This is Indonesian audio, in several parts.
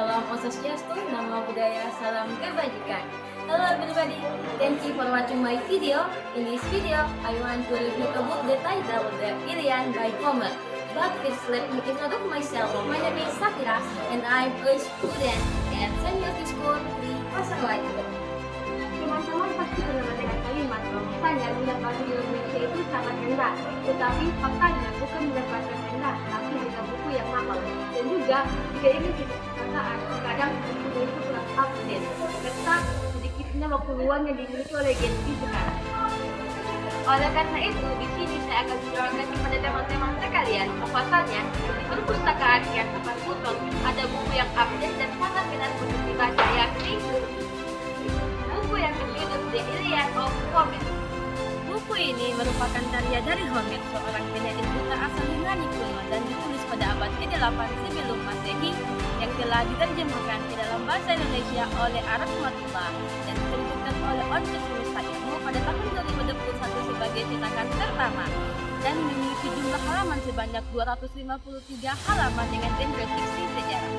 Shalom, Om Swastiastu, Namo Buddhaya, Salam Kebajikan. Hello everybody, thank you for watching my video. In this video, I want to review a book the title The Iliad by Homer. But first, let me introduce myself. My name is Sakira and I'm a student at St. Lucie School 3 Pasarwaju. Teman-teman pasti pernah mendengar kalimat bahwasanya pendapatan di Indonesia itu sangat rendah. Tetapi faktanya bukan pendapatan rendah, tapi juga buku yang mahal. Dan juga jika ingin kita perkataan, kadang buku itu kurang update. Serta sedikitnya waktu luang yang dimiliki oleh Gen Z sekarang. Oleh karena itu, di sini saya akan menjelaskan kepada teman-teman sekalian bahwasanya di perpustakaan yang tempat Buton ada buku yang update dan sangat benar untuk dibaca, yakni buku yang berjudul The Iliad of Homer. Buku ini merupakan karya dari Homer, seorang penyair buta asal Yunani kuno dan ditulis pada abad ke-8 sebelum Masehi yang telah diterjemahkan ke dalam bahasa Indonesia oleh Rahmatullah dan diterbitkan oleh Once Semesta Ilmu pada tahun 2021 sebagai cetakan pertama dan memiliki jumlah halaman sebanyak 253 halaman dengan genre fiksi sejarah.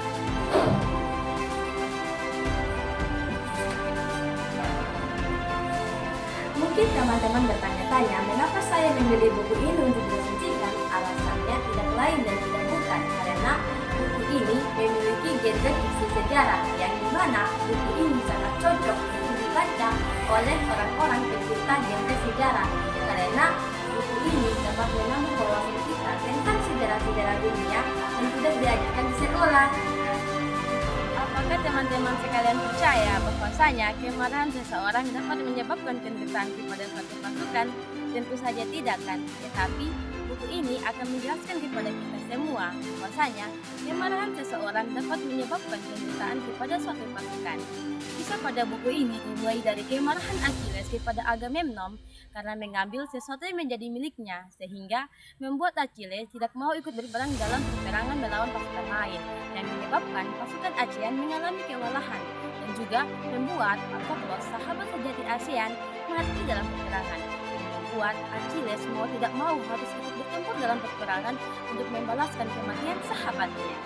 Mungkin teman-teman bertanya-tanya mengapa saya membeli buku ini untuk diresensikan. Alasannya tidak lain dan tidak bukan karena buku ini memiliki genre fiksi sejarah yang dimana buku ini sangat cocok untuk dibaca oleh orang-orang pencipta genre sejarah karena buku ini dapat menambah wawasan kita tentang sejarah-sejarah dunia yang tidak diajarkan di sekolah. Apakah teman-teman sekalian percaya bahwasanya kemarahan seseorang dapat menyebabkan penderitaan kepada suatu pasukan? Tentu saja tidak kan, tetapi buku ini akan menjelaskan kepada kita semua bahwasanya kemarahan seseorang dapat menyebabkan penderitaan kepada suatu pasukan. Kisah pada buku ini dimulai dari kemarahan Achilles kepada Agamemnon karena mengambil sesuatu yang menjadi miliknya sehingga membuat Achilles tidak mau ikut berperang dalam peperangan melawan pasukan lain yang menyebabkan pasukan ASEAN mengalami kewalahan dan juga membuat Patroklos, sahabat sejati ASEAN, mati dalam peperangan dan membuat Achilles mau tidak mau harus ikut bertempur dalam peperangan untuk membalaskan kematian sahabatnya.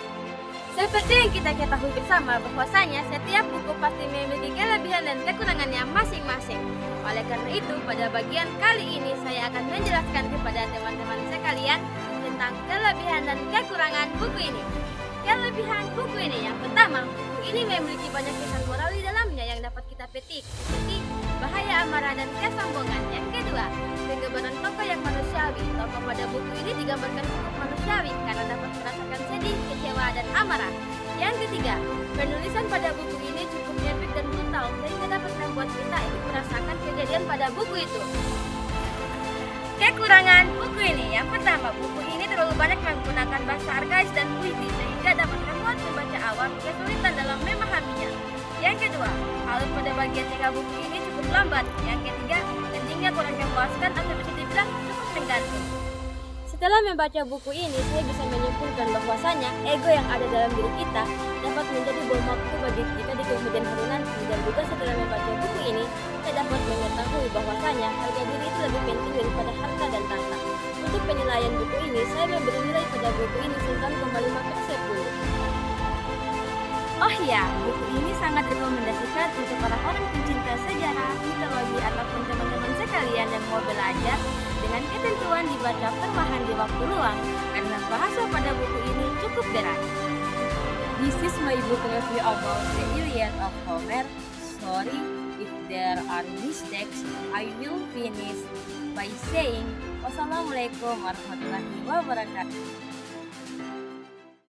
Seperti yang kita ketahui bersama bahwasanya setiap buku pasti memiliki kelebihan dan kekurangannya masing-masing. Oleh karena itu, pada bagian kali ini saya akan menjelaskan kepada teman-teman sekalian tentang kelebihan dan kekurangan buku ini. Kelebihan buku ini yang pertama, buku ini memiliki banyak pesan moral di dalamnya yang dapat kita petik, seperti bahaya amarah dan kesombongan. Yang kedua, penggambaran tokoh yang manusiawi. Tokoh pada buku ini digambarkan cukup manusiawi karena dapat merasakan sedih, kecewa, dan amarah. Yang ketiga, penulisan pada buku ini cukup epic dan brutal sehingga dapat membuat kita ikut merasakan kejadian pada buku itu. Kekurangan buku ini, yang pertama, buku ini terlalu banyak menggunakan bahasa arkais dan puisi sehingga dapat membuat pembaca awam kesulitan dalam memahaminya. Yang kedua, alur pada bagian tengah buku ini cukup lambat. Yang ketiga, endingnya kurang memuaskan atau bisa dibilang cukup menggantung. Setelah membaca buku ini, saya bisa menyimpulkan bahwasanya ego yang ada dalam diri kita dapat menjadi bom waktu bagi kita di kemudian hari nanti. Dan juga setelah membaca buku ini, saya dapat mengetahui bahwasanya harga diri itu lebih penting daripada harta dan tahta. Untuk penilaian buku ini, saya memberi nilai pada buku ini 9,5/10. Oh ya, buku ini sangat rekomendasikan untuk orang-orang pencinta sejarah, mitologi, ataupun teman-teman sekalian yang mau belajar dengan ketentuan dibaca perlahan di waktu luang karena bahasa pada buku ini cukup berat. This is my book review about the Iliad of Homer. Sorry if there are mistakes. I will finish by saying wassalamualaikum warahmatullahi wabarakatuh.